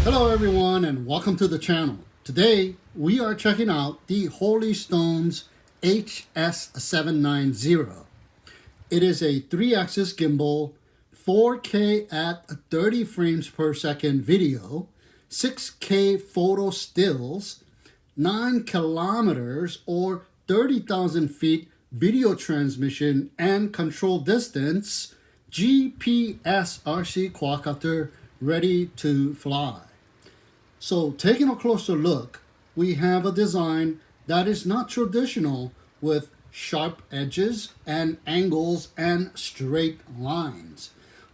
Hello everyone and welcome to the channel. Today we are checking out the Holy Stone's HS790. It is a 3-axis gimbal, 4K at 30 frames per second video, 6K photo stills, 9 kilometers or 30,000 feet video transmission and control distance, GPS-RC quadcopter ready to fly. So taking a closer look, we have a design that is not traditional with sharp edges and angles and straight lines.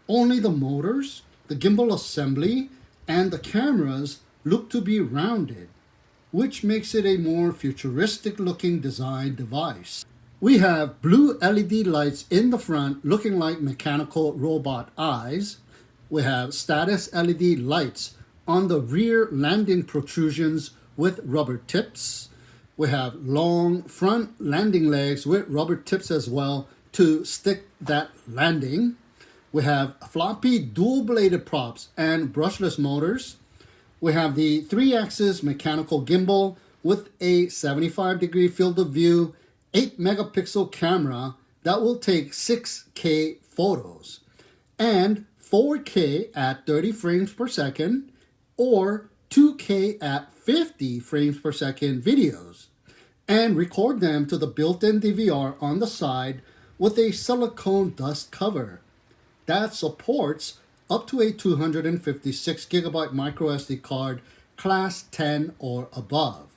Only the motors, the gimbal assembly, and the cameras look to be rounded, which makes it a more futuristic looking design device. We have blue LED lights in the front looking like mechanical robot eyes. We have status LED lights on the rear landing protrusions with rubber tips. We have long front landing legs with rubber tips as well to stick that landing. We have floppy dual-bladed props and brushless motors. We have the 3-axis mechanical gimbal with a 75-degree field of view, 8-megapixel camera that will take 6K photos, and 4K at 30 frames per second, or 2K at 50 frames per second videos, and record them to the built-in DVR on the side with a silicone dust cover that supports up to a 256 gigabyte microSD card class 10 or above.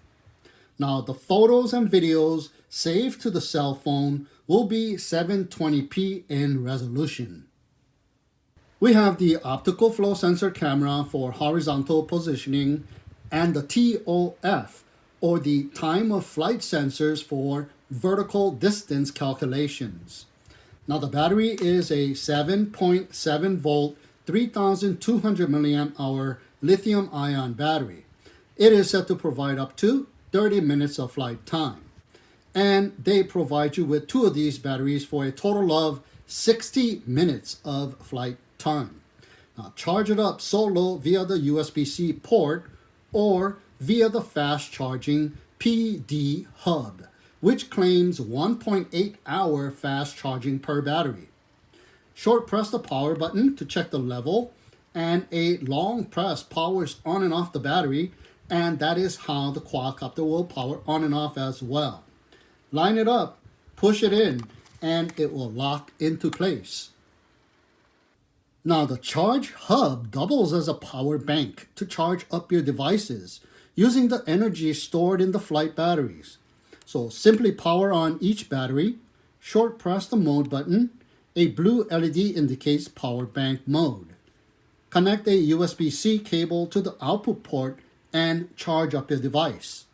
Now the photos and videos saved to the cell phone will be 720p in resolution. We have the optical flow sensor camera for horizontal positioning and the TOF, or the time of flight sensors for vertical distance calculations. Now the battery is a 7.7 volt 3200 milliamp hour lithium ion battery. It is set to provide up to 30 minutes of flight time. And they provide you with 2 of these batteries for a total of 60 minutes of flight time. Now charge it up solo via the USB-C port or via the fast charging PD hub, which claims 1.8 hour fast charging per battery. Short press the power button to check the level, and a long press powers on and off the battery, and that is how the quadcopter will power on and off as well. Line it up, push it in, and it will lock into place. Now the charge hub doubles as a power bank to charge up your devices using the energy stored in the flight batteries. So simply power on each battery, short press the mode button, a blue LED indicates power bank mode. Connect a USB-C cable to the output port and charge up your device.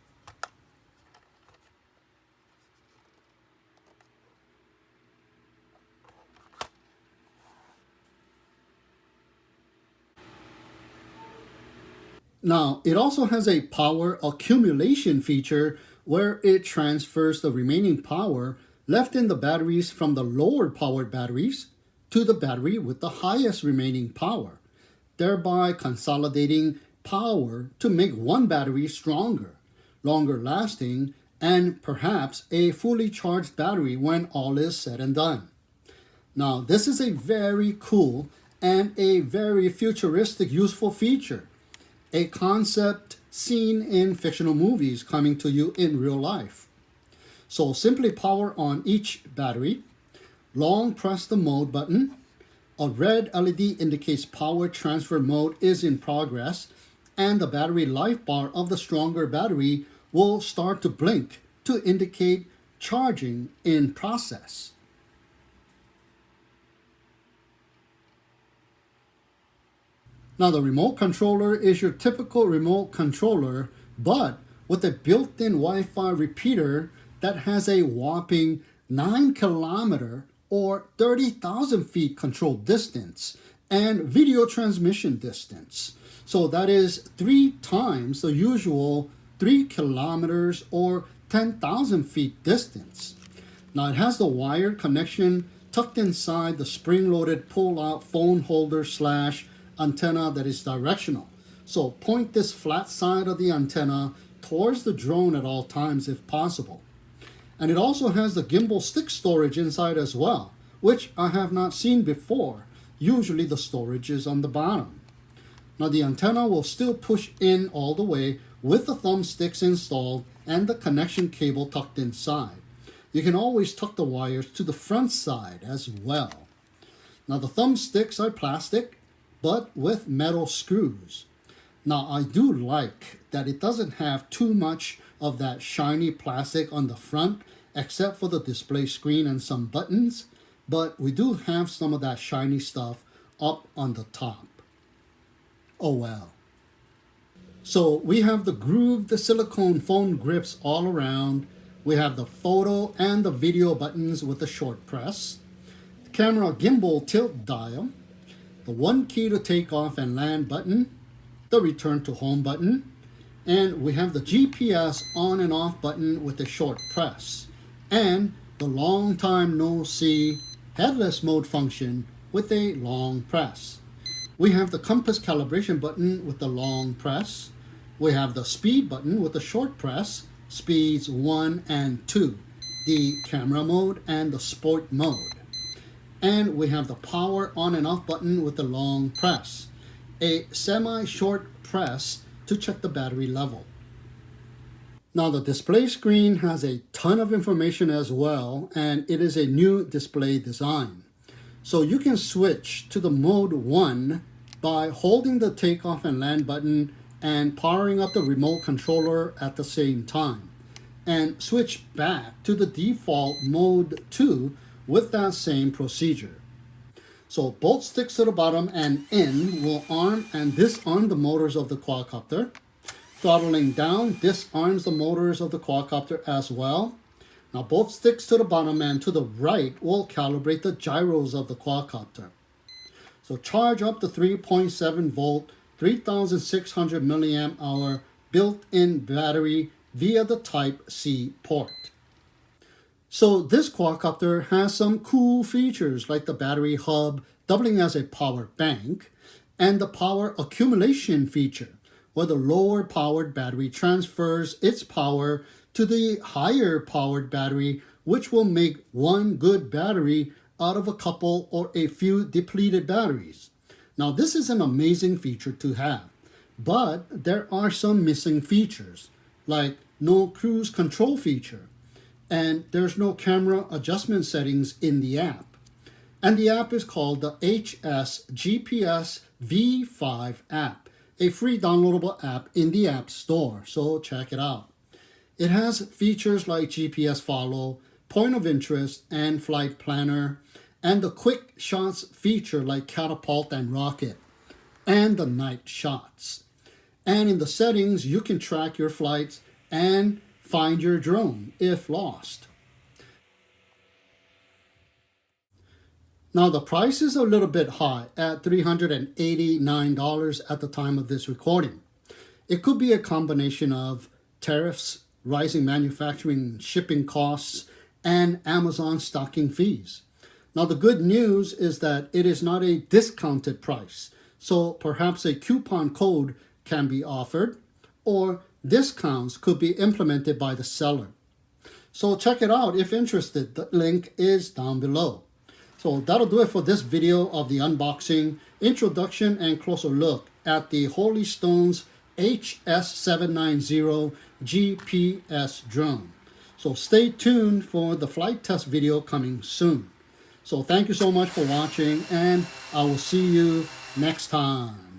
Now, it also has a power accumulation feature where it transfers the remaining power left in the batteries from the lower powered batteries to the battery with the highest remaining power, thereby consolidating power to make one battery stronger, longer lasting, and perhaps a fully charged battery when all is said and done. Now, this is a very cool and a very futuristic useful feature, a concept seen in fictional movies coming to you in real life. So simply power on each battery, long press the mode button, a red LED indicates power transfer mode is in progress, and the battery life bar of the stronger battery will start to blink to indicate charging in process. Now the remote controller is your typical remote controller, but with a built-in Wi-Fi repeater that has a whopping 9 kilometer or 30,000 feet control distance and video transmission distance. So that is 3 times the usual 3 kilometers or 10,000 feet distance. Now it has the wired connection tucked inside the spring-loaded pull-out phone holder / antenna that is directional, So point this flat side of the antenna towards the drone at all times if possible. And it also has the gimbal stick storage inside as well, which I have not seen before. Usually the storage is on the bottom. Now the antenna will still push in all the way with the thumbsticks installed and the connection cable tucked inside. You can always tuck the wires to the front side as well. Now the thumbsticks are plastic, but with metal screws. Now I do like that it doesn't have too much of that shiny plastic on the front, except for the display screen and some buttons, but we do have some of that shiny stuff up on the top. Oh well. So we have the grooved silicone foam grips all around. We have the photo and the video buttons with the short press, the camera gimbal tilt dial, the one key to take off and land button, the return to home button, and we have the GPS on and off button with the short press, and the long time no see headless mode function with a long press. We have the compass calibration button with the long press. We have the speed button with the short press, speeds 1 and 2, the camera mode and the sport mode. And we have the power on and off button with the long press, a semi-short press to check the battery level. Now the display screen has a ton of information as well, and it is a new display design. So you can switch to the mode 1 by holding the takeoff and land button and powering up the remote controller at the same time, and switch back to the default mode 2 with that same procedure. So both sticks to the bottom and in will arm and disarm the motors of the quadcopter. Throttling down disarms the motors of the quadcopter as well. Now both sticks to the bottom and to the right will calibrate the gyros of the quadcopter. So charge up the 3.7 volt, 3600 milliamp hour built-in battery via the Type-C port. So this quadcopter has some cool features like the battery hub doubling as a power bank and the power accumulation feature, where the lower powered battery transfers its power to the higher powered battery, which will make one good battery out of a couple or a few depleted batteries. Now this is an amazing feature to have, but there are some missing features, like no cruise control feature, and there's no camera adjustment settings in the app. And the app is called the UHS GPS V5 app, a free downloadable app in the App Store, so check it out. It has features like GPS follow, point of interest, and flight planner, and the quick shots feature like catapult and rocket, and the night shots. And in the settings, you can track your flights and find your drone if lost. Now the price is a little bit high at $389 at the time of this recording. It could be a combination of tariffs, rising manufacturing and shipping costs, and Amazon stocking fees. Now the good news is that it is not a discounted price, so perhaps a coupon code can be offered, or discounts could be implemented by the seller. So check it out if interested. The link is down below. So that'll do it for this video of the unboxing, introduction, and closer look at the Holystone HS790 GPS drone. So stay tuned for the flight test video coming soon. So thank you so much for watching, and I will see you next time.